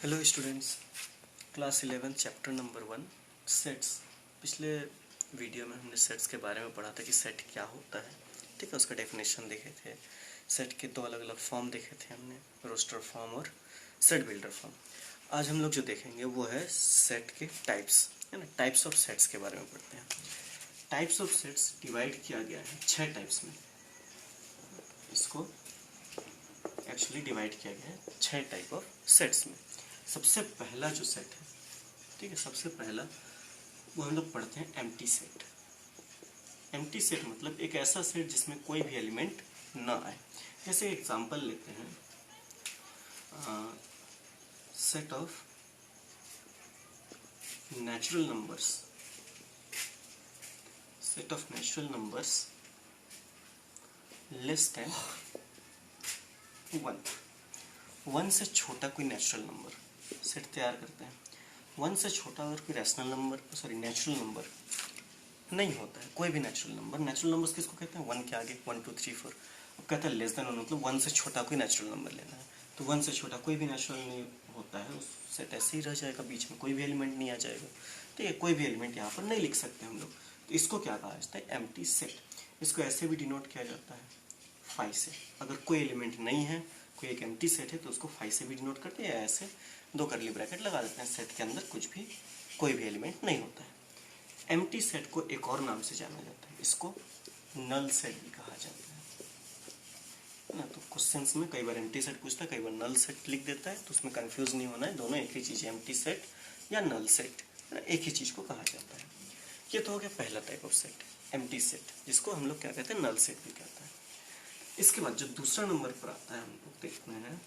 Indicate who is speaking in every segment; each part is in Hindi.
Speaker 1: Hello students, class 11 chapter number 1 sets. पिछले वीडियो में हमने सेट्स के बारे में पढ़ा था कि सेट क्या होता है। ठीक है, उसका डेफिनेशन देखे थे। सेट के दो अलग अलग फॉर्म देखे थे हमने, रोस्टर फॉर्म और सेट बिल्डर फॉर्म। आज हम लोग जो देखेंगे वो है सेट के टाइप्स, है ना। टाइप्स ऑफ सेट्स के बारे में पढ़ते हैं। टाइप्स ऑफ सेट्स डिवाइड किया गया है 6 टाइप्स में। इसको एक्चुअली डिवाइड किया गया है 6 टाइप ऑफ सेट्स में। सबसे पहला जो सेट है, ठीक है, सबसे पहला वो हम लोग पढ़ते हैं एम्प्टी सेट। एम्प्टी सेट मतलब एक ऐसा सेट जिसमें कोई भी एलिमेंट ना आए। जैसे एग्जांपल लेते हैं, set of natural numbers, set of natural numbers less than 1। 1 से छोटा कोई नेचुरल नंबर सेट तैयार करते हैं। 1 से छोटा अगर कोई रैशनल नंबर, नेचुरल नंबर नहीं होता है, कोई भी नेचुरल नंबर। नेचुरल नंबर्स किसको कहते हैं? 1 के आगे 1 2 3 4। अब कहता है लेस देन 1 मतलब 1 से छोटा कोई नेचुरल नंबर लेना है। तो 1 से छोटा कोई भी नेचुरल नहीं होता है, उस सेट ऐसे ही रह जाएगा, बीच में कोई भी एलिमेंट नहीं आ जाएगा। ठीक है, कोई भी एलिमेंट यहाँ पर नहीं लिख सकते हम लोग। तो इसको क्या कहा जाता है? Empty set. इसको ऐसे भी डिनोट किया जाता है 5 से। अगर कोई एलिमेंट नहीं है, कोई एक एम्प्टी सेट है, तो उसको 5 से भी डिनोट करते हैं, ऐसे 2 कर्ली ब्रैकेट लगा देते हैं। सेट के अंदर कुछ भी, कोई भी एलिमेंट नहीं होता है। एम्प्टी सेट को एक और नाम से जाना जाता है, इसको नल सेट भी कहा जाता है ना। तो क्वेश्चंस में कई बार एम्प्टी सेट पूछता है, कई बार नल सेट लिख देता है, तो उसमें कंफ्यूज नहीं होना है, दोनों एक ही चीज है, एम्प्टी सेट या नल सेट, एक ही चीज को कहा जाता है। ये तो हो गया पहला type of set, empty set, जिसको हम लोग क्या कहते हैं? नल सेट भी कहते हैं। इसके बाद जो दूसरा नंबर पर आता है, हम लोग देखते हैं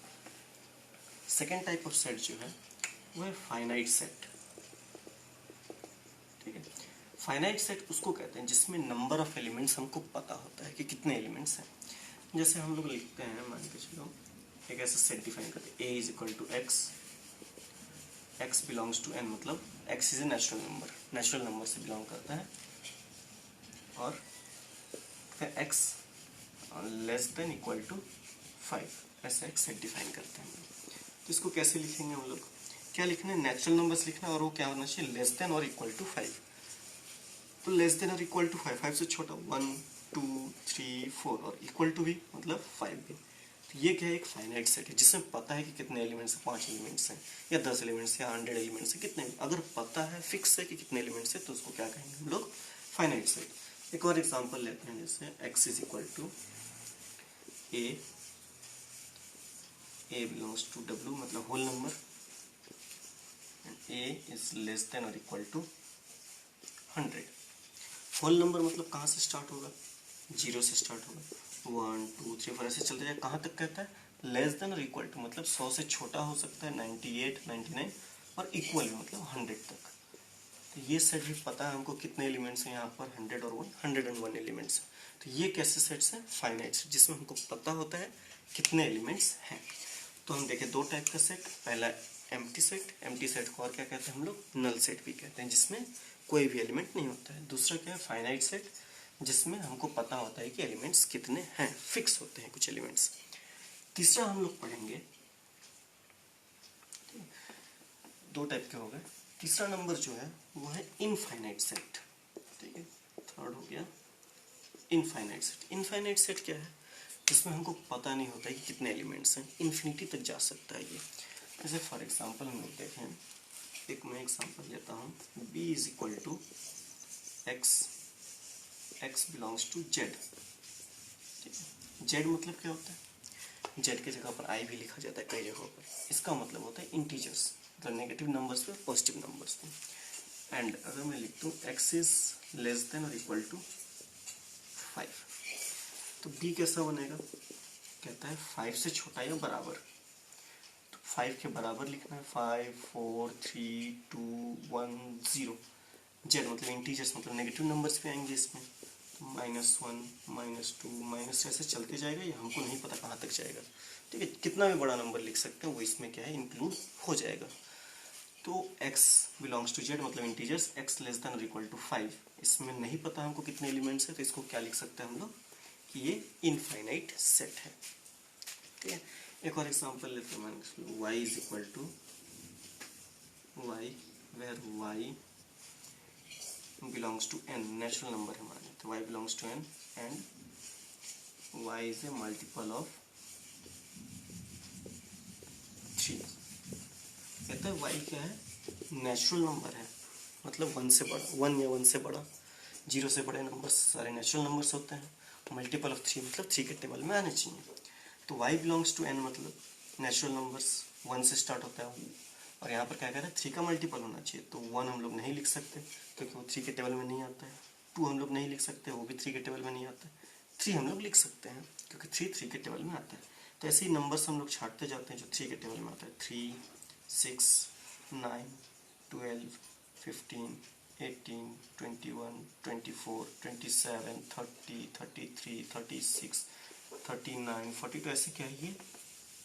Speaker 1: सेकेंड टाइप ऑफ सेट जो है वो है फाइनाइट सेट। ठीक है, फाइनाइट सेट उसको कहते हैं जिसमें नंबर ऑफ एलिमेंट्स हमको पता होता है कि कितने एलिमेंट्स हैं। जैसे हम लोग लिखते हैं, मान के चलो एक ऐसा सेट डिफाइन करते हैं, a is equal to x, x belongs to n, मतलब x is a natural number, natural number से बिलोंग करता है, और फिर x less than equal to 5, ऐसा एक सेट डिफाइन करते हैं। तो इसको कैसे लिखेंगे हम लोग? क्या लिखना है? नेचुरल नंबर्स लिखना, और वो क्या होना चाहिए? लेस देन और इक्वल टू 5। तो लेस देन और इक्वल टू 5, 5 से छोटा 1 2 3 4, और इक्वल टू भी मतलब 5 भी। तो ये क्या है? एक फाइनाइट सेट है जिसमें पता है कि कितने एलिमेंट्स हैं, 5 एलिमेंट्स हैं या 10 एलिमेंट्स या 100 एलिमेंट्स हैं, कितने। अगर पता है, फिक्स है कि कितने एलिमेंट्स हैं, तो उसको क्या कहेंगे हम लोग? Finite set. एक और एग्जांपल लेते हैं, जैसे x is equal to a belongs to w, मतलब whole number, a is less than और इक्वल टू 100। होल नंबर मतलब कहाँ से स्टार्ट होगा? 0 से स्टार्ट होगा, 1 2 3 4 ऐसे चलते जाए, कहाँ तक कहता है? लेस देन और इक्वल टू, मतलब 100 से छोटा हो सकता है, 98 99, और इक्वल मतलब 100 तक। तो ये सेट भी पता है हमको कितने एलिमेंट्स हैं यहाँ पर, 100 और 101 एलिमेंट्स हैं। तो ये कैसे सेट्स हैं? फाइनाइट सेट, जिसमें हमको पता होता है कितने एलिमेंट्स हैं। तो हम देखें दो टाइप का सेट। पहला एम्प्टी सेट, एम्प्टी सेट को और क्या कहते हैं हम लोग? नल सेट भी कहते हैं, जिसमें कोई भी एलिमेंट नहीं होता है। दूसरा क्या है? फाइनाइट सेट, जिसमें हमको पता होता है कि एलिमेंट्स कितने हैं, फिक्स होते हैं कुछ एलिमेंट्स। तीसरा हम लोग पढ़ेंगे, दो टाइप के हो गए। तीसरा नंबर जो है वो है इनफाइनाइट सेट। ठीक है, थर्ड हो गया इनफाइनाइट सेट। इनफाइनाइट सेट क्या है? जिसमें हमको पता नहीं होता है कि कितने एलिमेंट्स हैं, इन्फिनिटी तक जा सकता है ये। जैसे फॉर एग्जांपल हम लोग देखें, एक मैं एग्जांपल लेता हूँ, b is equal to x, x belongs to z. ठीक है, जेड मतलब क्या होता है? जेड की जगह पर आई भी लिखा जाता है कई जगहों पर। इसका मतलब होता है इंटीजर्स, मतलब नेगेटिव नंबर्स पे पॉजिटिव नंबर्स पे। एंड अगर मैं लिख दूँ एक्स इज लेस देन और इक्वल टू 5, तो b कैसा बनेगा? कहता है 5 से छोटा या बराबर। तो 5 के बराबर लिखना है, 5 4 3 2 1 0। जेड मतलब इंटीजर्स, मतलब नेगेटिव नंबर्स पे आएंगे इसमें, तो -1 -2 माइनस, ऐसे चलते जाएगा, ये हमको नहीं पता कहाँ तक जाएगा। ठीक है, कितना भी बड़ा नंबर लिख सकते हैं, वो इसमें क्या है? इंक्लूड हो जाएगा। तो x बिलोंग्स टू जेड मतलब इंटीजर्स, x लेस देन और इक्वल टू 5, इसमें नहीं पता हमको कितने एलिमेंट्स है, तो इसको क्या लिख सकते हैं हम लोग? कि ये इनफाइनाइट सेट है। ठीक है, एक और एग्जांपल लेते हैं, y is equal to y where y belongs to n, natural number है हमारे, तो y belongs to n and y is a multiple of 3। कहता है y क्या है, नेचुरल नंबर है, मतलब 1 से बड़ा, 1 या 1 से बड़ा, 0 से बड़े नंबर्स सारे नेचुरल नंबर्स होते हैं, मल्टीपल ऑफ 3 मतलब 3 के टेबल में आने चाहिए। तो y बिलोंग्स टू n मतलब नेचुरल नंबर्स 1 से स्टार्ट होता है, और यहाँ पर क्या कह रहा है 3 का मल्टीपल होना चाहिए, तो 1 हम लोग नहीं लिख सकते क्योंकि वो 3 के टेबल में नहीं आता है, 2 हम लोग नहीं लिख सकते, वो भी 3 के टेबल में नहीं आता है, 3 हम लोग लिख सकते हैं क्योंकि 3 के टेबल में आता है। तो ऐसे ही नंबर्स हम लोग छाटते जाते हैं जो 3 के टेबल में आता है, 3, 6, 9, 12, 15, 18, 21, 24, 27, 30, 33, 36, 39, 42, ऐसे क्या है ये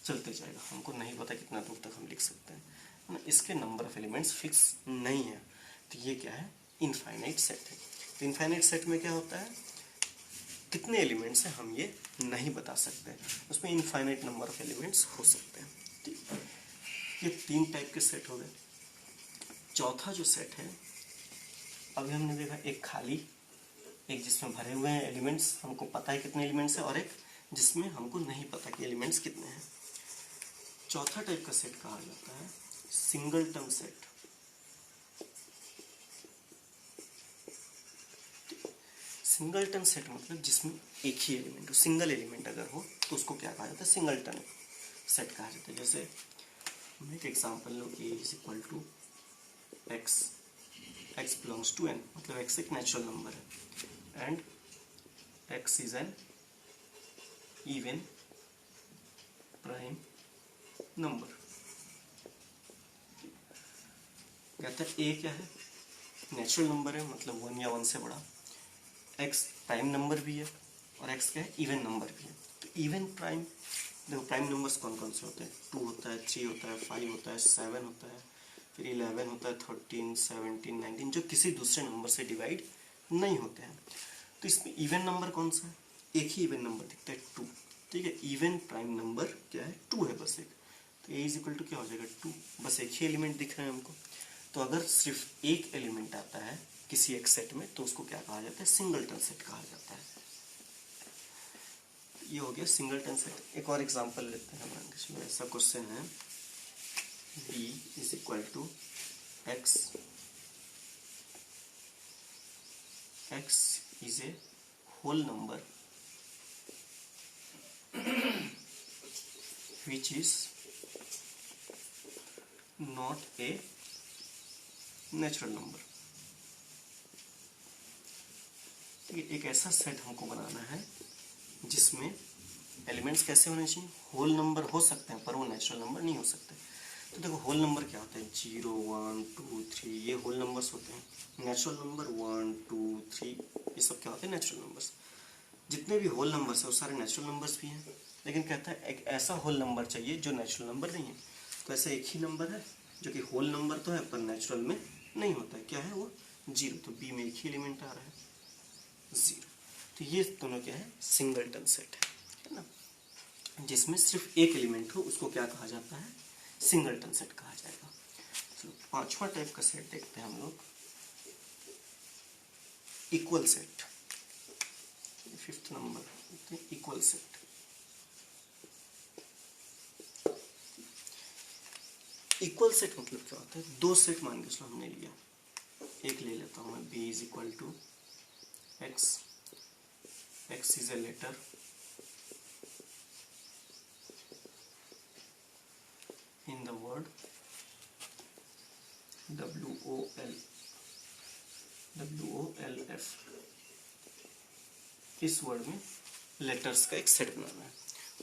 Speaker 1: चलते जाएगा, हमको नहीं पता कितना दूर तक हम लिख सकते हैं ना, इसके नंबर ऑफ एलिमेंट्स फिक्स नहीं है। तो ये क्या है, इनफाइनाइट सेट है। तो इनफाइनाइट सेट में क्या होता है, कितने एलिमेंट्स हैं हम ये नहीं बता सकते, उसमें इनफाइनाइट नंबर ऑफ एलिमेंट्स हो सकते हैं। ठीक, ये 3 टाइप के सेट हो गए। चौथा जो सेट है, अभी हमने देखा एक खाली, एक जिसमें भरे हुए हैं एलिमेंट्स, हमको पता है कितने एलिमेंट्स हैं, और एक जिसमें हमको नहीं पता कि एलिमेंट्स कितने हैं। चौथा टाइप का सेट कहा जाता है सिंगलटन सेट। सिंगलटन सेट मतलब जिसमें एक ही एलिमेंट हो, सिंगल एलिमेंट अगर हो तो उसको क्या कहा जाता है, सिंगलटन सेट कहा जाता है। जैसे मैं एक एग्जांपल लो, a is equal to x, x belongs to n, मतलब x एक नेचुरल नंबर है and x is an even prime number. कहता है a क्या है, नेचुरल नंबर है, मतलब 1 या 1 से बड़ा, x प्राइम नंबर भी है और x क्या है, इवन नंबर भी है। तो इवन प्राइम, देखो प्राइम नंबर्स कौन कौन से होते हैं, 2 होता है, 3 होता है, 5 होता है, 7 होता है, फिर 11 होता है, 13, 17, 19, जो किसी दूसरे नंबर से डिवाइड नहीं होते हैं। तो इसमें इवन नंबर कौन सा है, एक ही इवन नंबर दिखता है 2। ठीक है, इवन प्राइम नंबर क्या है, 2 है बस एक, तो a इज इक्वल टू क्या हो जाएगा 2, बस एक ही एलिमेंट दिख रहा है हमको। तो अगर सिर्फ एक एलिमेंट आता है किसी एक सेट में तो उसको क्या कहा जाता है, सिंगलटन सेट कहा जाता है। ये हो गया सिंगलटन सेट। एक और एग्जांपल लेते हैं, इसमें ऐसा क्वेश्चन है, b is equal to x, x is a whole number which is not a natural number. एक ऐसा सेट हमको बनाना है जिसमें एलिमेंट्स कैसे होने चाहिए, होल नंबर हो सकते हैं पर वो नेचुरल नंबर नहीं हो सकते। तो देखो होल नंबर क्या होता है, 0, 1, 2, 3, ये होल नंबर्स होते हैं। नेचुरल नंबर 1, 2, 3, ये सब क्या होते हैं, नेचुरल नंबर्स। जितने भी होल नंबर्स है वो सारे नेचुरल नंबर्स भी हैं, लेकिन कहता है एक ऐसा होल नंबर चाहिए जो नेचुरल नंबर नहीं है। तो ऐसा एक ही नंबर है जो कि होल नंबर तो है पर नेचुरल में नहीं होता है, क्या है वो, 0। तो b में एक ही एलिमेंट आ रहा है 0। तो ये दोनों क्या है, सिंगलटन सेट है ना, जिसमें सिर्फ एक एलिमेंट हो उसको क्या कहा जाता है, सिंगलटन सेट कहा जाएगा। तो पांचवा टाइप का सेट देखते हैं हम लोग, equal set. 5th number equal set. Equal set मतलब क्या होता है, 2 सेट मान के चलो हमने लिया, एक ले लेता हूँ मैं, b is equal to x, x is a letter in the word WOLF। इस वर्ड में लेटर्स का एक सेट बनाना है।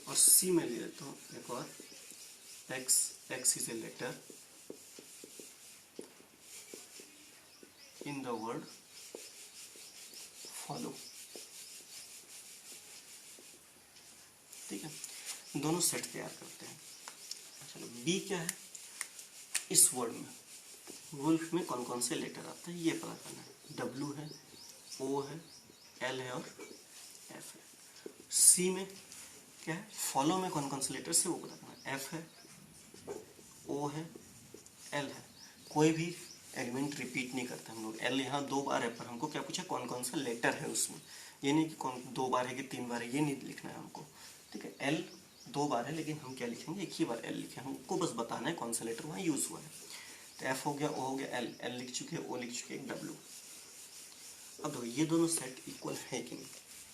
Speaker 1: और C में ले लेता हूँ एक और, x is a letter in the word follow. ठीक है, दोनों सेट तैयार करते हैं। चलो B क्या है, इस वर्ड में वुल्फ में कौन कौन से लेटर आते हैं ये पता करना है। W है, O है, L है और F है। C में क्या है, फॉलो में कौन कौन से लेटर्स है वो पता करना है। F है, O है, L है। कोई भी एलिमेंट रिपीट नहीं करते हम लोग। एल यहाँ 2 बार है, पर हमको क्या पूछा, कौन कौन सा लेटर है उसमें। ये नहीं कि कौन 2 बार है कि 3 बार है, ये नहीं लिखना है हमको। ठीक है, एल 2 बार है, लेकिन हम क्या लिखेंगे, एक ही बार एल लिखे, हमको बस बताना है कौन सा लेटर वहाँ यूज़ हुआ है। तो एफ हो गया, ओ हो गया, एल लिख चुके, ओ लिख चुके, एक डब्ल्यू। अब देखो ये दोनों सेट इक्वल है कि नहीं।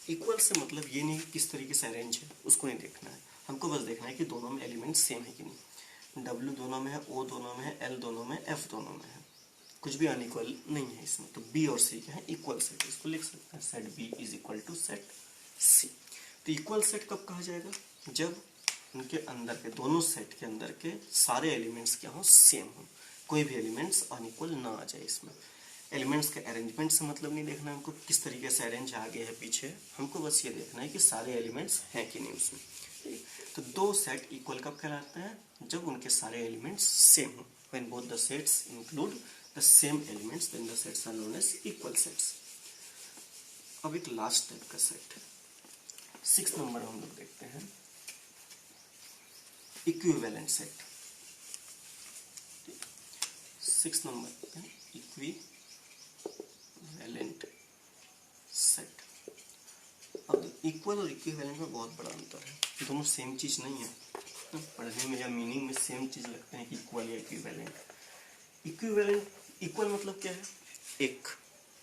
Speaker 1: इक्वल से मतलब ये नहीं किस तरीके से अरेंज है उसको नहीं देखना है, हमको बस देखना है कि दोनों में एलिमेंट सेम है कि नहीं। डब्ल्यू दोनों में है, ओ दोनों में है, एल दोनों में, एफ दोनों में है, कुछ भी अनइक्वल नहीं है इसमें। तो बी और सी क्या है, इक्वल सेट। इसको लिख सकते हैं set B is equal to set C. तो इक्वल सेट कब कहा जाएगा, जब उनके अंदर के, दोनों सेट के अंदर के सारे एलिमेंट्स क्या हो, सेम हो, कोई भी एलिमेंट्स अनइक्वल ना आ जाए इसमें। एलिमेंट्स के अरेंजमेंट से मतलब नहीं देखना हमको, किस तरीके से अरेंज आगे है पीछे, हमको बस ये देखना है कि सारे एलिमेंट्स हैं कि नहीं उसमें। तो दो सेट इक्वल कब कहलाते हैं, जब उनके सारे एलिमेंट्स सेम हो। When both the sets include the same elements then the sets are known as equal sets. अब एक लास्ट टाइप का सेट है, 6 नंबर हम लोग देखते हैं, इक्विवेलेंट सेट। 6 नंबर है इक्विवेलेंट सेट। अब इक्वल और इक्विवेलेंट में बहुत बड़ा अंतर है, दोनों सेम चीज नहीं है। पढ़ने में या मीनिंग में सेम चीज लगते हैं कि इक्वल या इक्विवेलेंट। इक्विवेलेंट, इक्वल मतलब क्या है, एक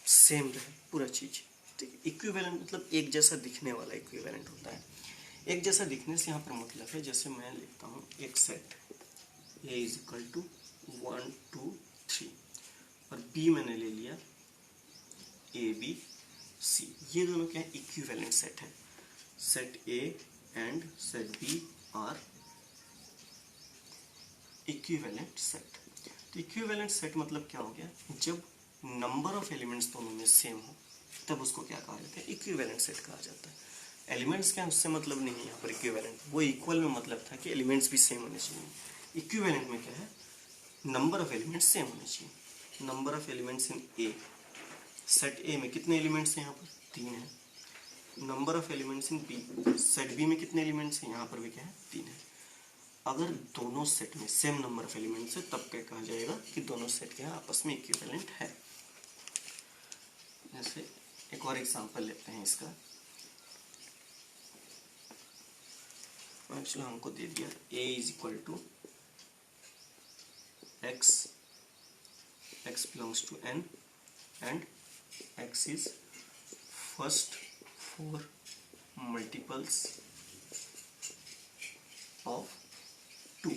Speaker 1: सेम रहे पूरा चीज। ठीक है, इक्विवेलेंट मतलब एक जैसा दिखने वाला इक्विवेलेंट होता है। एक जैसा दिखने से यहाँ पर मतलब है, जैसे मैं लिखता हूँ एक set A is equal to 1 2 3 और B मैंने ले लिया ABC, ये दोनों क्या है, इक्विवेलेंट सेट है। Set A and set B are equivalent set. तो इक्विवेलेंट सेट मतलब क्या हो गया, जब नंबर ऑफ एलिमेंट्स दोनों में सेम हो तब उसको क्या कहा जाता है, इक्विवेलेंट सेट कहा जाता है। एलिमेंट्स क्या, उससे मतलब नहीं है यहाँ पर इक्विवेलेंट, वो इक्वल में मतलब था कि एलिमेंट्स भी सेम होने चाहिए। इक्विवेलेंट में क्या है, नंबर ऑफ एलिमेंट्स सेम होने चाहिए। Number of elements in A, set A में कितने एलिमेंट्स हैं, यहाँ पर 3 है। Number of elements in B, set B में कितने एलिमेंट्स हैं, यहाँ पर भी क्या है, 3 है। अगर दोनों सेट में सेम नंबर ऑफ एलिमेंट्स है तब क्या कहा जाएगा कि दोनों सेट क्या आपस में इक्विवेलेंट है। जैसे एक और एग्जांपल लेते हैं इसका, एक्चुअली हमको दे दिया a is equal to x, x belongs to n and x is first 4 multiples of 2।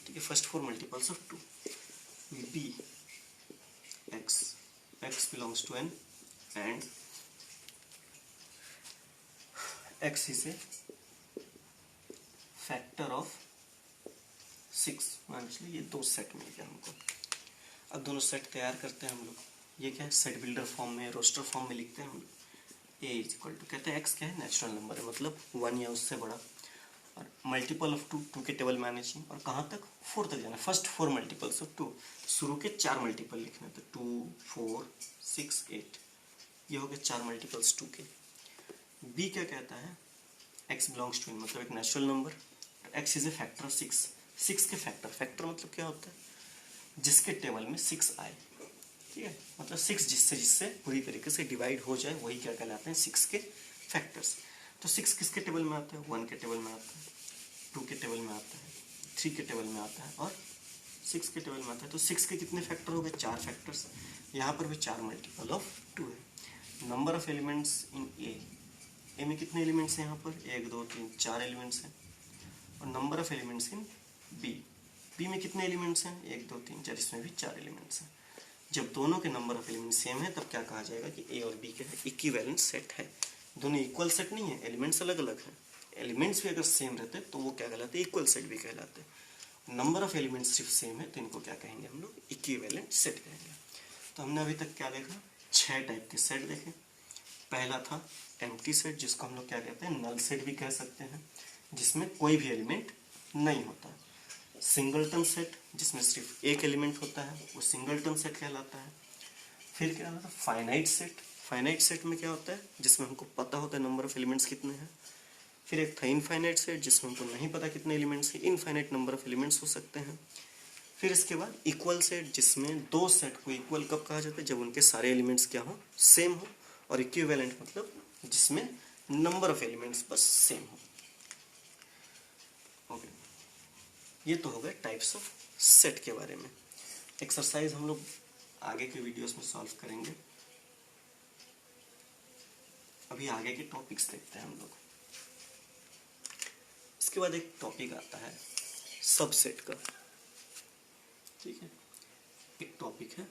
Speaker 1: ठीक है, first 4 multiples of 2। b x belongs to n and x is a factor of 6। Actually ये दो सेट मिल गया हमको। अब दोनों सेट तैयार करते हैं हम लोग। ये क्या है, सेट बिल्डर फॉर्म में, रोस्टर फॉर्म में लिखते हैं हम लोग। ए इज इक्वल टू, कहते हैं एक्स क्या है, नेचुरल नंबर है, मतलब 1 या उससे बड़ा, और मल्टीपल ऑफ 2 के टेबल में आने चाहिए, और कहाँ तक, 4 तक जाना, फर्स्ट 4 मल्टीपल्स ऑफ 2। शुरू के 4 मल्टीपल लिखने, तो 2 4 6 8, ये हो गए 4 मल्टीपल्स 2 के। बी क्या कहता है, एक्स बिलोंग्स टू, मतलब एक natural number, x is A factor of 6। 6 के फैक्टर, फैक्टर मतलब क्या होता है, जिसके टेबल में 6 आए। ठीक है, मतलब 6 जिससे पूरी तरीके से डिवाइड हो जाए वही क्या कहलाते हैं, 6 के फैक्टर्स। तो 6 किसके टेबल में आता है, 1 के टेबल में आता है, 2 के टेबल में आता है, 3 के टेबल में आता है और 6 के टेबल में आता है। तो 6 के कितने फैक्टर हो गए, 4 फैक्टर्स। यहाँ पर भी 4 मल्टीपल ऑफ 2 है। नंबर ऑफ एलिमेंट्स इन ए में कितने एलिमेंट्स हैं, यहाँ पर 1 2 3 4 एलिमेंट्स हैं। और number of elements in B में कितने एलिमेंट्स हैं, 1 2 3 4, इसमें भी 4 एलिमेंट्स हैं। जब दोनों के नंबर ऑफ एलिमेंट्स सेम है तब क्या कहा जाएगा कि ए और बी क्या है, इक्विवेलेंट सेट है। दोनों इक्वल सेट नहीं है, एलिमेंट्स अलग अलग हैं। एलिमेंट्स भी अगर सेम रहते तो वो क्या कहलाते हैं, इक्वल सेट भी कहलाते हैं। नंबर ऑफ एलिमेंट्स सिर्फ सेम है तो इनको क्या कहेंगे हम लोग, इक्विवेलेंट सेट कहेंगे। तो हमने अभी तक क्या देखा, 6 टाइप के सेट देखे। पहला था एम्प्टी सेट, जिसको हम लोग क्या कहते हैं, नल सेट भी कह सकते हैं, जिसमें कोई भी एलिमेंट नहीं होता। सिंगलटन सेट, जिसमें सिर्फ एक एलिमेंट होता है, वो सिंगलटन सेट कहलाता है। फिर क्या होता है, फाइनाइट सेट। फाइनाइट सेट में क्या होता है, जिसमें हमको पता होता है नंबर ऑफ एलिमेंट्स कितने हैं। फिर एक था इनफाइनाइट सेट, जिसमें हमको नहीं पता कितने एलिमेंट्स हैं, इनफाइनाइट नंबर ऑफ एलिमेंट्स हो सकते हैं। फिर इसके बाद इक्वल सेट, जिसमें दो सेट को इक्वल कब कहा जाता है, जब उनके सारे एलिमेंट्स क्या हो, सेम हो। और इक्विवेलेंट मतलब जिसमें नंबर ऑफ एलिमेंट्स बस सेम हो। ओके, ये तो हो गए टाइप्स ऑफ सेट के बारे में। एक्सरसाइज हम लोग आगे के वीडियोस में सॉल्व करेंगे। अभी आगे के टॉपिक्स देखते हैं हम लोग। इसके बाद एक टॉपिक आता है सबसेट का। ठीक है, एक टॉपिक है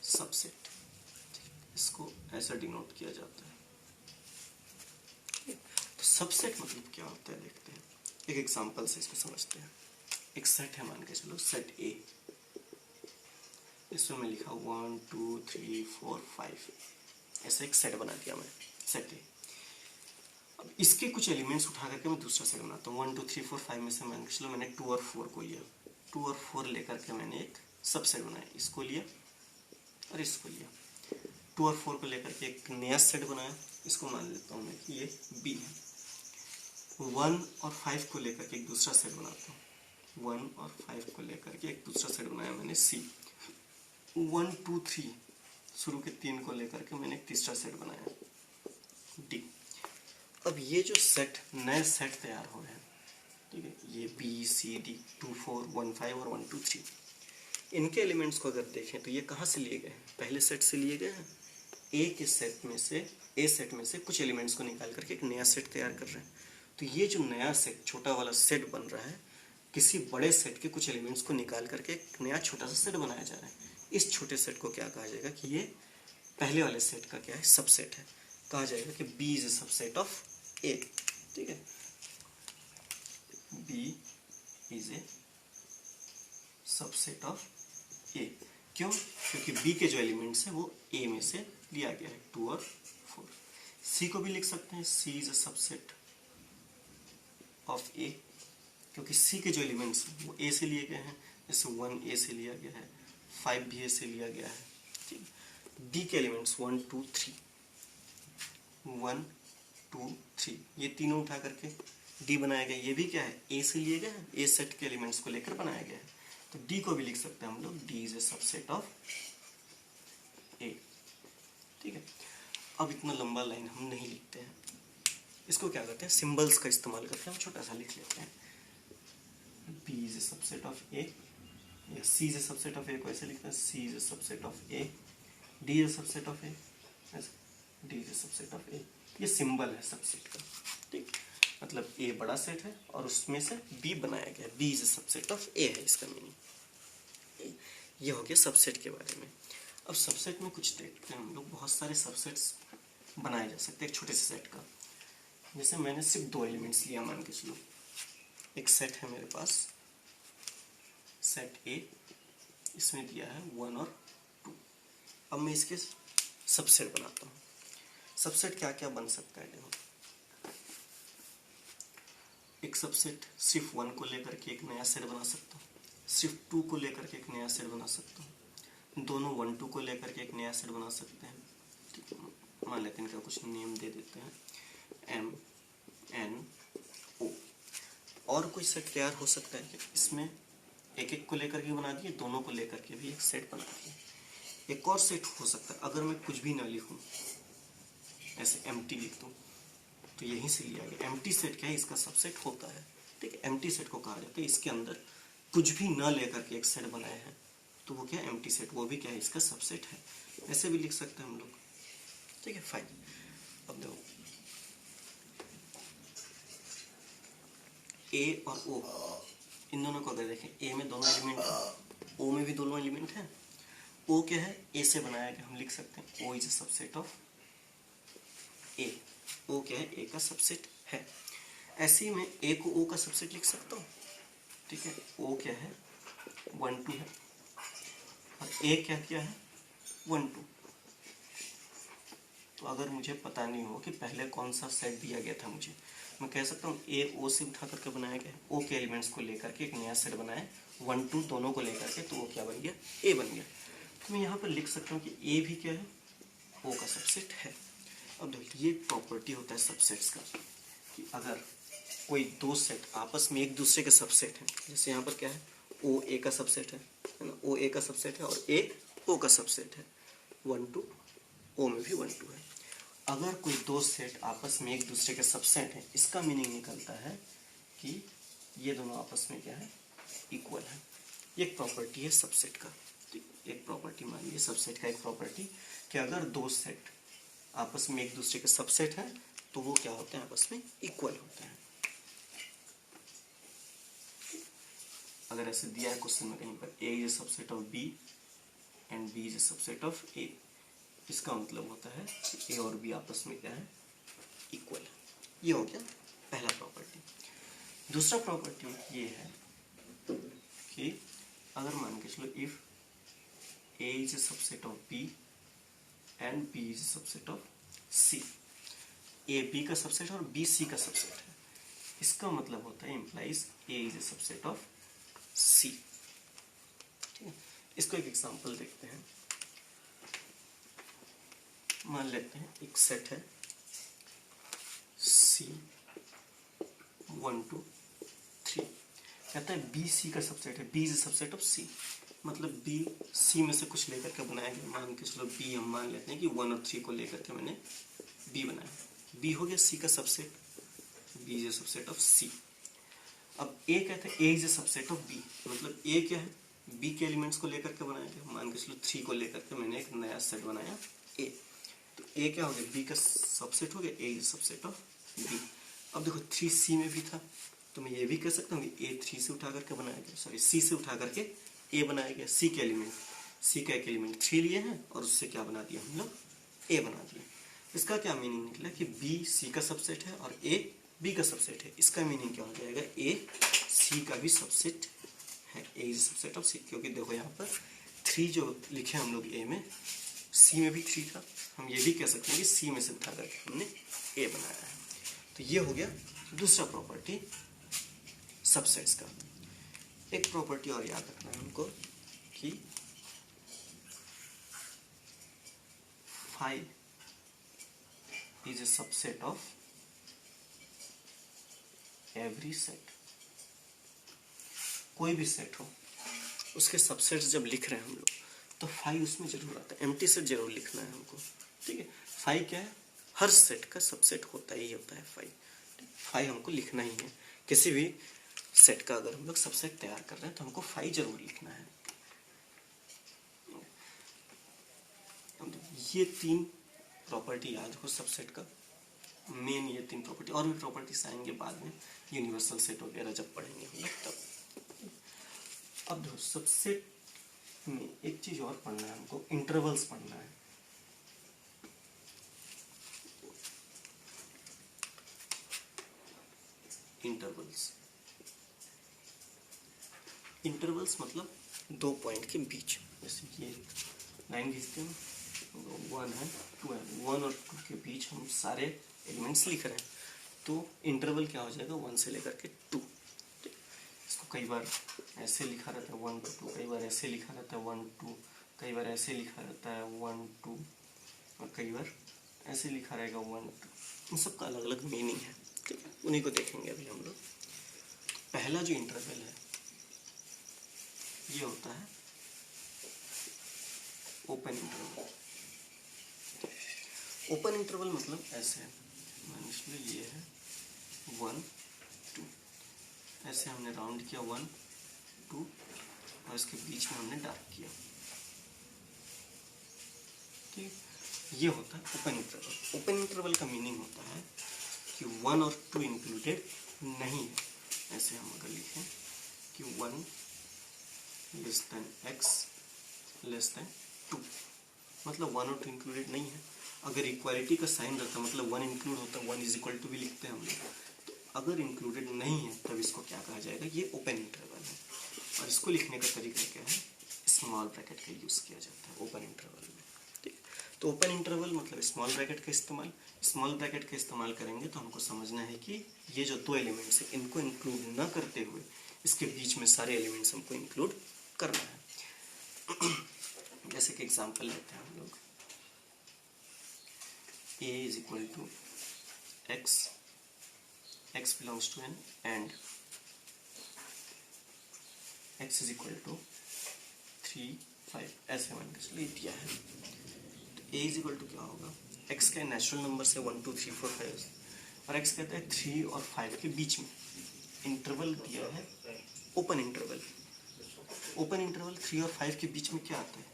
Speaker 1: सबसेट, इसको ऐसा डिनोट किया जाता है। तो सबसेट मतलब क्या होता है देखते हैं, एक एग्जांपल से इसको समझते हैं। एक सेट है, मान के चलो सेट ए, इसमें मैं लिखा 1 2 3 4 5, ऐसा एक सेट बना दिया मैं, सेट ए। अब इसके कुछ एलिमेंट्स उठा करके मैं दूसरा सेट बनाता हूँ। 1 2 3 4 5 में से मान के चलो मैंने 2 और 4 को लिया, 2 और 4 लेकर के मैंने एक सबसेट बनाया, इसको लिया और इसको लिया। 2 और 4 को लेकर के एक नया सेट बनाया, इसको मान लेता हूँ मैं कि ये बी है। 1 और 5 को लेकर के एक दूसरा सेट बनाता हूँ, 1 और 5 को लेकर के एक दूसरा सेट बनाया मैंने सी। 1 2 3 शुरू के 3 को लेकर के मैंने एक तीसरा सेट बनाया डी। अब ये जो सेट, नए सेट तैयार हो रहे हैं, ठीक है, ये बी सी डी 2 4 1 5 और 1 2 3, इनके एलिमेंट्स को अगर देखें तो ये कहाँ से लिए गए हैं, पहले सेट से लिए गए हैं। ए के सेट में से, ए सेट में से कुछ एलिमेंट्स को निकाल करके एक नया सेट तैयार कर रहे हैं। तो ये जो नया सेट, छोटा वाला सेट बन रहा है, किसी बड़े सेट के कुछ एलिमेंट्स को निकाल करके एक नया छोटा सा सेट बनाया जा रहा है। इस छोटे सेट को क्या कहा जाएगा कि ये पहले वाले सेट का क्या है, सबसेट है। कहा जाएगा कि B is a subset of A. ठीक है, B is a subset of A. क्यों? क्योंकि बी के जो एलिमेंट्स हैं वो ए में से लिया गया है, 2 और 4। सी को भी लिख सकते हैं, C is a subset of ए, क्योंकि सी के जो एलिमेंट्स हैं वो ए से लिए गए हैं, जैसे 1 ए से लिया गया है, 5 भी ए से लिया गया है। ठीक, डी के एलिमेंट्स 1 2 3, 1 2 3, ये तीनों उठा करके डी बनाया गया। ये भी क्या है, ए से लिए गए हैं, ए सेट के एलिमेंट्स को लेकर बनाया गया है। तो डी को भी लिख सकते हैं हम लोग, D is a subset of A. ठीक है, अब इतना लंबा लाइन हम नहीं लिखते हैं, इसको क्या करते हैं, सिंबल्स का इस्तेमाल करके हम छोटा सा लिख लेते हैं। B is a subset of A, या C is a subset of A को ऐसे लिखते हैं, C is a subset of A, D is a subset of A, D is a subset of A. ये सिंबल है सबसेट का। ठीक, मतलब ए बड़ा सेट है और उसमें से बी बनाया गया, B is a subset of A है इसका मीनिंग। ये हो गया सबसेट के बारे में। अब सबसेट में कुछ देखते हैं हम लोग, बहुत सारे सबसेट्स बनाए जा सकते हैं एक छोटे से सेट का। जैसे मैंने सिर्फ 2 एलिमेंट्स लिया, मान के चलो एक सेट है मेरे पास, सेट ए, इसमें दिया है 1 और 2। अब मैं इसके सबसेट बनाता हूँ। सबसेट क्या क्या बन सकता है, देखो एक सबसेट सिर्फ 1 को लेकर के एक नया सेट बना सकता हूँ, सिर्फ 2 को लेकर के एक नया सेट बना सकता हूँ, दोनों 1 2 को लेकर के एक नया सेट बना सकते हैं। ठीक है, मान लेते हैं इनका कुछ नेम दे देते हैं, एम एन ओ। और कोई सेट तैयार हो सकता है कि इसमें एक एक को लेकर के बना दिए, दोनों को लेकर के भी एक सेट बना दिए। एक और सेट हो सकता है, अगर मैं कुछ भी ना लिखूं, ऐसे एम्प्टी लिख दूं, तो यहीं से लिया गया। एम्प्टी सेट क्या है, इसका सबसेट होता है। ठीक है, एम्प्टी सेट को कहा जाता है, इसके अंदर कुछ भी ना लेकर के एक सेट बनाया है, तो वो क्या है, एम्प्टी सेट, वो भी क्या है, इसका सबसेट है। ऐसे भी लिख सकते हैं हम लोग। ठीक है, फाइन। अब देखो ए और ओ, इन दोनों को अगर देखें, ए में दोनों एलिमेंट हैं, ओ में भी दोनों एलिमेंट हैं। ओ क्या है, ए से बनाया गया, हम लिख सकते हैं O is a subset of A. O क्या है, ए का सबसेट है। ऐसे ही मैं ए को ओ का सबसेट लिख सकता हूँ। ठीक है, ओ क्या है, 1 2 है, और ए क्या क्या है, 1 2। तो अगर मुझे पता नहीं हो कि पहले कौन सा सेट दिया गया था मुझे, मैं कह सकता हूँ ए ओ से उठा करके बनाया गया है, ओ के एलिमेंट्स को लेकर के एक नया सेट बनाया, 1 2 दोनों को लेकर के, तो वो क्या बन गया, ए बन गया। तो मैं यहाँ पर लिख सकता हूँ कि ए भी क्या है, ओ का सबसेट है। अब देखिए, ये प्रॉपर्टी होता है सबसेट्स का, कि अगर कोई 2 सेट आपस में एक दूसरे के सबसेट हैं, जैसे यहाँ पर क्या है ओ ए का सबसेट है ना, ओ ए का सबसेट है और ए ओ का सबसेट है, 1 2 ओ में भी 1 2 है। अगर कोई दो सेट आपस में एक दूसरे के सबसेट है, इसका मीनिंग निकलता है कि ये दोनों आपस में क्या है, इक्वल है। एक प्रॉपर्टी है सबसेट का, एक प्रॉपर्टी मान लीजिए सबसेट का एक प्रॉपर्टी कि अगर दो सेट आपस में एक दूसरे के सबसेट हैं तो वो क्या होते हैं, आपस में इक्वल होते हैं। अगर ऐसे दिया है क्वेश्चन में कहीं पर, A is a subset of B and B is a subset of A, इसका मतलब होता है कि ए और बी आपस में क्या है, इक्वल है। ये हो गया पहला प्रॉपर्टी। दूसरा प्रॉपर्टी ये है कि अगर मान के चलो if A is a subset of B and B is a subset of C, A B का सबसेट और बी सी का सबसेट है, इसका मतलब होता है implies A is a subset of C. ठीक है, इसको एक एग्जांपल देखते हैं। मान लेते हैं एक सेट है सी 1 2 3, कहता है बी सी का सबसेट है, B is a subset of C, मतलब बी सी में से कुछ लेकर के बनाया गया। मान के चलो बी हम मान लेते हैं कि 1 और 3 को लेकर के मैंने बी बनाया, बी हो गया सी का subset, B is a subset of C. अब ए कहते हैं A is a subset of B, मतलब ए क्या है, बी के एलिमेंट्स को लेकर के बनाया गया। मान के चलो 3 को लेकर के मैंने एक नया सेट बनाया ए, तो ए क्या हो गया, बी का सबसेट हो गया, ए इज सबसेट ऑफ बी। अब देखो 3 सी में भी था, तो मैं ये भी कह सकता हूँ कि ए 3 से उठा करके बनाया गया, सॉरी सी से उठा करके ए बनाया गया। सी के एलिमेंट, सी का एक एलिमेंट 3 लिए हैं और उससे क्या बना दिया हम लोग, ए बना दिया। इसका क्या मीनिंग निकला कि बी सी का सबसेट है और ए बी का सबसेट है। इसका मीनिंग क्या हो जाएगा, ए सी का भी सबसेट है, ए इज सबसेट ऑफ सी। क्योंकि देखो यहाँ पर 3 जो लिखे हम लोग ए में, सी में भी 3 था, हम ये भी कह सकते हैं कि सी में से उठा करके हमने ए बनाया है। तो ये हो गया दूसरा प्रॉपर्टी सबसेट्स का। एक प्रॉपर्टी और याद रखना है हमको कि phi is a subset of every set. कोई भी सेट हो, उसके सबसेट्स जब लिख रहे हैं हम लोग तो फाई उसमें जरूर आता है, एम्प्टी सेट जरूर लिखना है हमको। ठीक है, फाई क्या है, हर सेट का सबसेट होता ही होता है फाई। फाई हमको लिखना ही है, किसी भी सेट का अगर हम लोग सबसेट तैयार कर रहे हैं तो हमको फाई जरूर लिखना है। ये 3 प्रॉपर्टी याद हो सबसेट का, मेन ये 3 प्रॉपर्टी, और भी प्रॉपर्टीज आएंगे बाद में, यूनिवर्सल सेट वगैरह जब पढ़ेंगे हम लोग तब। अब देखो सबसेट में एक चीज और पढ़ना है हमको, इंटरवल्स पढ़ना है। इंटरवल्स, इंटरवल्स मतलब 2 पॉइंट के बीच, जैसे ये लाइन खींचते हैं, 1 है 2 है, 1 और 2 के बीच हम सारे एलिमेंट्स लिख रहे हैं, तो इंटरवल क्या हो जाएगा, 1 से लेकर के 2। इसको कई बार ऐसे लिखा रहता है 1 2, कई बार ऐसे लिखा रहता है 1 2, कई बार ऐसे लिखा रहता है 1 2, और कई बार ऐसे लिखा रहेगा 1 2। इन सब का अलग अलग मीनिंग है, ठीक है, उन्हीं को देखेंगे अभी हम लोग। पहला जो इंटरवल है ये होता है ओपन इंटरवल। ओपन इंटरवल मतलब ऐसे है, मान लीजिए ये है 1 2, ऐसे हमने राउंड किया 1 2 और इसके बीच में हमने डार्क किया, ठीक, ये होता है ओपन इंटरवल। ओपन इंटरवल का मीनिंग होता है कि 1 और 2 इंक्लूडेड नहीं है। ऐसे हम अगर लिखें कि 1 less than x less then 2, मतलब 1 और 2 इंक्लूडेड नहीं है। अगर इक्वालिटी का साइन रहता मतलब 1 इंक्लूड होता, 1 इज इक्वल टू भी लिखते हैं हम लोग, तो अगर इंक्लूडेड नहीं है तब इसको क्या कहा जाएगा, ये ओपन इंटरवल है। और इसको लिखने का तरीका क्या है, स्मॉल ब्रैकेट का यूज किया जाता है ओपन इंटरवल में, ठीक। तो ओपन इंटरवल मतलब स्मॉल ब्रैकेट का इस्तेमाल, स्मॉल ब्रैकेट का इस्तेमाल करेंगे तो हमको समझना है कि ये जो 2 एलिमेंट्स है इनको इंक्लूड न करते हुए इसके बीच में सारे एलिमेंट्स हमको इंक्लूड करना है। जैसे कि एग्जांपल लेते हैं हम लोग, a is equal to x, x belongs to n, and x is equal to 3, 5 ऐसे मान के चलिए दिया है। तो a इज इक्वल टू क्या होगा, x का नेचुरल नंबर से 1 2 3 4 5 और x कहता है 3 और 5 के बीच में इंटरवल दिया है, ओपन इंटरवल। ओपन इंटरवल 3 और 5 के बीच में क्या आता है,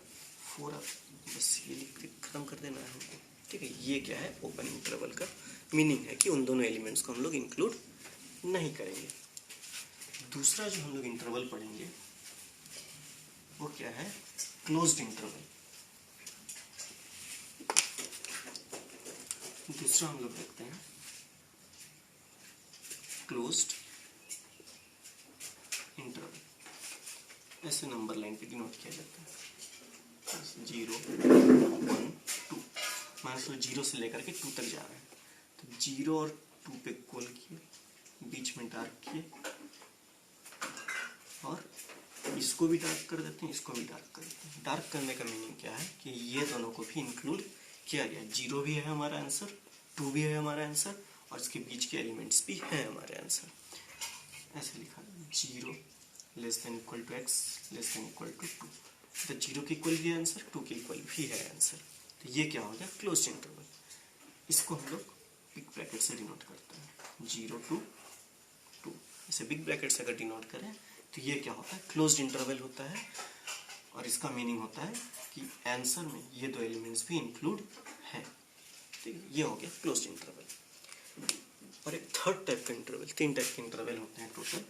Speaker 1: 4 आता है। बस ये लिख के खत्म कर देना है हमको, ठीक है। ये क्या है, ओपन इंटरवल का मीनिंग है कि उन दोनों एलिमेंट्स को हम लोग इंक्लूड नहीं करेंगे। दूसरा जो हम लोग इंटरवल पढ़ेंगे वो क्या है, क्लोज्ड इंटरवल। दूसरा हम लोग देखते हैं क्लोज्ड इंटरवल। ऐसे नंबर लाइन पे डिनोट किया जाता है, 0 1 2। मान लो 0 से लेकर के 2 तक जा रहे हैं, तो 0 और 2 पे कॉल किए, बीच में डार्क किए और इसको भी डार्क कर देते हैं, इसको भी डार्क कर देते हैं। डार्क करने का मीनिंग क्या है कि ये दोनों को भी इंक्लूड किया गया। 0 भी है हमारा आंसर, 2 भी है हमारा आंसर और इसके बीच के एलिमेंट्स भी है हमारे आंसर। ऐसे लिखा 0 less than equal to x less than equal to 2। तो 0 के इक्वल भी है आंसर, 2 के इक्वल भी है आंसर। तो ये क्या हो गया, क्लोज्ड इंटरवल। इसको हम लोग बिग ब्रैकेट से डिनोट करते हैं, 0 to 2। इसे बिग ब्रैकेट से अगर डिनोट करें तो ये क्या होता है, क्लोज्ड इंटरवल होता है। और इसका मीनिंग होता है कि आंसर में ये दो एलिमेंट्स भी इंक्लूड है। ठीक है, ये हो गया क्लोज्ड इंटरवल। और एक थर्ड टाइप का इंटरवल, 3 टाइप के इंटरवल होते हैं टोटल।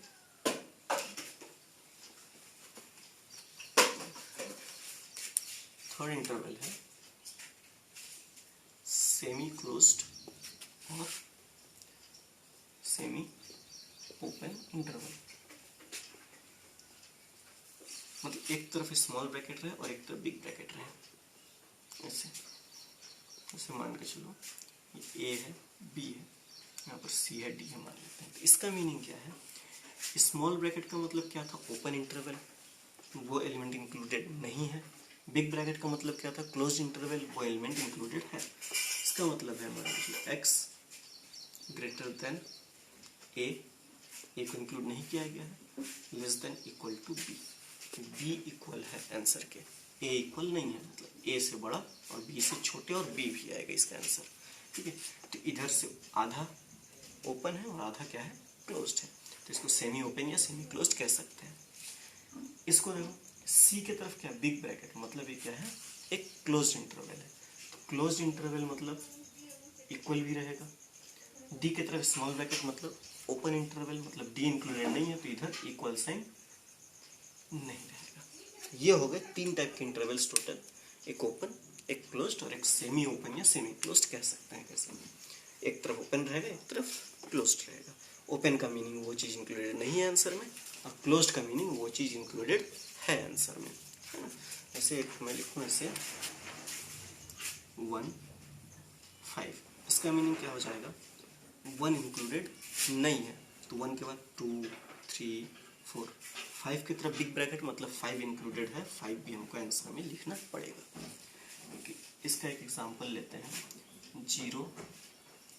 Speaker 1: थर्ड इंटरवल है सेमी क्लोज्ड और सेमी ओपन इंटरवल। मतलब एक तरफ स्मॉल ब्रैकेट रहे और एक तरफ बिग ब्रैकेट रहे। ऐसे मान के चलो ये ए है, बी है, यहाँ पर सी है, डी है मान लेते हैं। तो इसका मीनिंग क्या है, स्मॉल ब्रैकेट का मतलब क्या था, ओपन इंटरवल, वो एलिमेंट इंक्लूडेड नहीं है। बिग ब्रैकेट का मतलब क्या था, क्लोज्ड इंटरवल, वो एलिमेंट इंक्लूडेड है। इसका मतलब है हमारा x ग्रेटर देन ए को इंक्लूड नहीं किया गया है, less than equal to B, B equal है आंसर के, ए इक्वल नहीं है, मतलब ए से बड़ा और बी से छोटे और बी भी आएगा इसका आंसर। ठीक है, तो इधर से आधा ओपन है और आधा क्या है, क्लोज्ड है। तो इसको सेमी ओपन या सेमी क्लोज्ड कह सकते हैं। इसको देखो सी की तरफ क्या, बिग ब्रैकेट, मतलब ये क्या है, एक क्लोज्ड इंटरवल है। तो क्लोज्ड इंटरवल मतलब इक्वल भी रहेगा। डी की तरफ स्मॉल ब्रैकेट मतलब ओपन इंटरवल, मतलब डी इंक्लूडेड नहीं है, तो इधर इक्वल साइन नहीं रहेगा। ये हो गए 3 टाइप के इंटरवल्स टोटल, एक ओपन, एक क्लोज्ड और एक सेमी ओपन या सेमी क्लोज्ड कह सकते हैं। कैसे, एक तरफ ओपन रहेगा, एक तरफ क्लोज्ड रहेगा। ओपन का मीनिंग वो चीज इंक्लूडेड नहीं है आंसर में, और क्लोज्ड का मीनिंग वो चीज इंक्लूडेड है आंसर में, है ना। ऐसे एक मैं लिखूं ऐसे 1 5, इसका मीनिंग क्या हो जाएगा, 1 इंक्लूडेड नहीं है, तो 1 के बाद 2 3 4 5 की तरफ बिग ब्रैकेट मतलब 5 इंक्लूडेड है, 5 भी हमको आंसर में लिखना पड़ेगा। okay, इसका एक एग्जांपल लेते हैं 0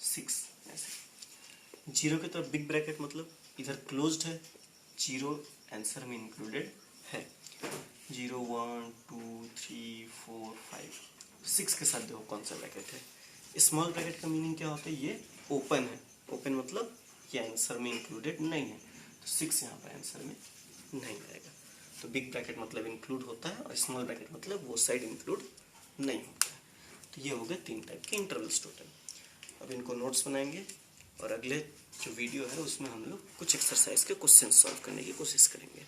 Speaker 1: 6। ऐसे 0 की तरफ बिग ब्रैकेट मतलब इधर क्लोज्ड है, 0 आंसर में इंक्लूडेड है। 0 1 2 3 4 5 6 के साथ देखो कौन सा ब्रैकेट है। स्मॉल ब्रैकेट का मीनिंग क्या होता है, ये ओपन है, ओपन मतलब ये आंसर में इंक्लूडेड नहीं है, तो 6 यहाँ पर आंसर में नहीं आएगा। तो बिग ब्रैकेट मतलब इंक्लूड होता है और स्मॉल ब्रैकेट मतलब वो साइड इंक्लूड नहीं होता है। तो ये हो गए 3 टाइप के इंटरवल्स टोटल। अब इनको नोट्स बनाएंगे और अगले जो वीडियो है उसमें हम लोग कुछ एक्सरसाइज के क्वेश्चन सॉल्व करने की कोशिश करेंगे।